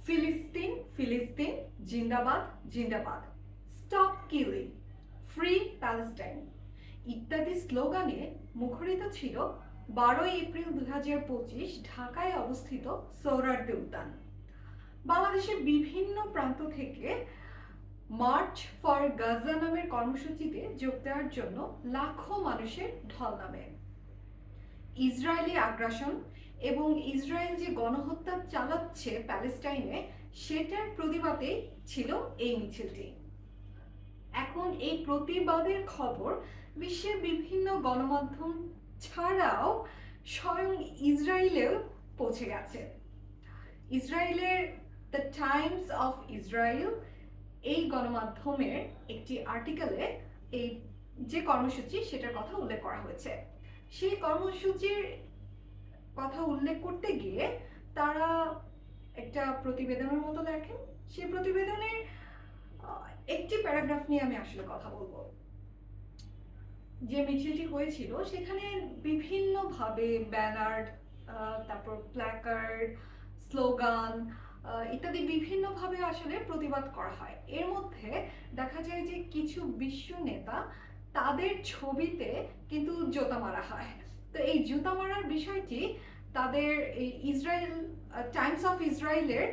ফিলিস্তিন ফিলিস্তিন জিন্দাবাদ জিন্দাবাদ, স্টপ কিলিং, ফ্রি প্যালেস্টাইন ইত্যাদি স্লোগানে মুখরিত ছিল 12 এপ্রিল 2025 ঢাকায় অবস্থিত সোহরাওয়ার্দী উদ্যান। বাংলাদেশের বিভিন্ন প্রান্ত থেকে মার্চ ফর গাজা নামের কর্মসূচিতে যোগ দেওয়ার জন্য লাখো মানুষের ঢল নামে। ইসরায়েলি আগ্রাসন এবং ইসরায়েল যে গণহত্যা চালাচ্ছে প্যালেস্টাইনে, সেটার প্রতিবাদে ছিল এই মিছিলটি। এখন এই প্রতিবাদের খবর বিশ্বের বিভিন্ন গণমাধ্যম ছাড়াও স্বয়ং ইসরায়েলেও পৌঁছে গেছে। ইসরায়েলের দ্য টাইমস অফ ইসরায়েল এই গণমাধ্যমের একটি আর্টিকেলে এই যে কর্মসূচি সেটার কথা উল্লেখ করা হয়েছে। সেই কর্মসূচির কথা উল্লেখ করতে গিয়ে তারা একটা প্রতিবেদনের মতো লেখেন। সেই প্রতিবেদনের একটি প্যারাগ্রাফ নিয়ে আমি আসলে কথা বলবো। যে মিছিলটি হয়েছিল সেখানে বিভিন্নভাবে ব্যানার, তারপর প্ল্যাকার্ড, স্লোগান ইত্যাদি বিভিন্নভাবে আসলে প্রতিবাদ করা হয়। এর মধ্যে দেখা যায় যে কিছু বিশ্ব নেতা তাদের ছবিতে কিন্তু জুতা মারা হয়। তো এই জুতা মারার বিষয়টি তাদের এই ইসরায়েল টাইমস অফ ইসরায়েলের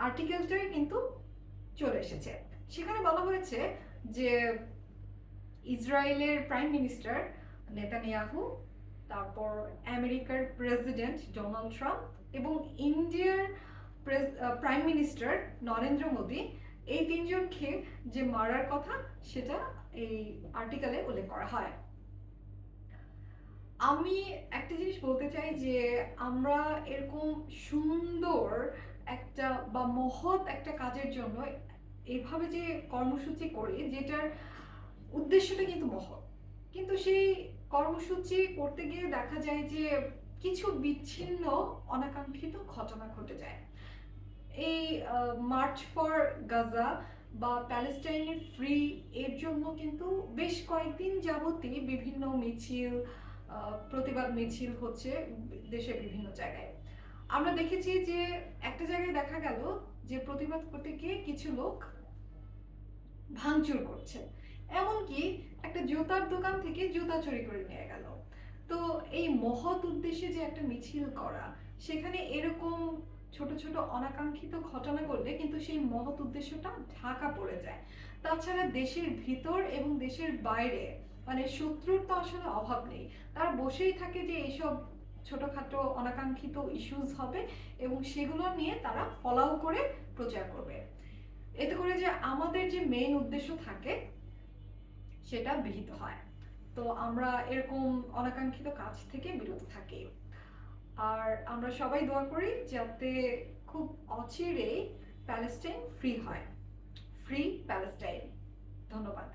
আর্টিকেলটাই কিন্তু চলে এসেছে। সেখানে বলা হয়েছে যে ইসরায়েলের প্রাইম মিনিস্টার নেতানিয়াহু, তারপর আমেরিকার প্রেসিডেন্ট ডোনাল্ড ট্রাম্প এবং ইন্ডিয়ার প্রাইম মিনিস্টার নরেন্দ্র মোদী, এই তিনজনকে যে মারার কথা সেটা এই আর্টিকেলে উল্লেখ করা হয়। আমি একটা জিনিস বলতে চাই যে আমরা এরকম সুন্দর একটা বা মহৎ একটা কাজের জন্য এভাবে যে কর্মসূচি করি, যেটার উদ্দেশ্যটা কিন্তু মহৎ, কিন্তু সেই কর্মসূচি করতে গিয়ে দেখা যায় যে কিছু বিচ্ছিন্ন অনাকাঙ্ক্ষিত ঘটনা ঘটে যায়। এই মার্চ ফর গাজা বা প্যালেস্টাইনের ফ্রি এর জন্য কিন্তু বেশ কয়েকদিন যাবতই বিভিন্ন মিছিল, প্রতিবাদ মিছিল হচ্ছে দেশের বিভিন্ন জায়গায়। আমরা দেখেছি যে একটা জায়গায় দেখা গেল যে প্রতিবাদ করতে গিয়ে কিছু লোক ভাঙচুর করছে, এমনকি একটা জুতার দোকান থেকে জুতা চুরি করে নিয়ে গেল। তো এই মহৎ উদ্দেশ্যে যে একটা মিছিল করা, সেখানে এরকম ছোট ছোট অনাকাঙ্ক্ষিত ঘটনা করলে কিন্তু সেই মহৎ উদ্দেশ্যটা ঢাকা পড়ে যায়। তাছাড়া দেশের ভিতর এবং দেশের বাইরে মানে শত্রুর তো আসলে অভাব নেই, তারা বসেই থাকে যে এইসব ছোটখাটো অনাকাঙ্ক্ষিত ইস্যুস হবে এবং সেগুলো নিয়ে তারা ফলাও করে প্রচার করবে। এতে করে যে আমাদের যে মেইন উদ্দেশ্য থাকে সেটা বিহিত হয়। তো আমরা এরকম অনাকাঙ্ক্ষিত কাজ থেকে বিরত থাকি। আর আমরা সবাই দোয়া করি যাতে খুব অচিরেই প্যালেস্টাইন ফ্রি হয়। Free Palestine. ধন্যবাদ।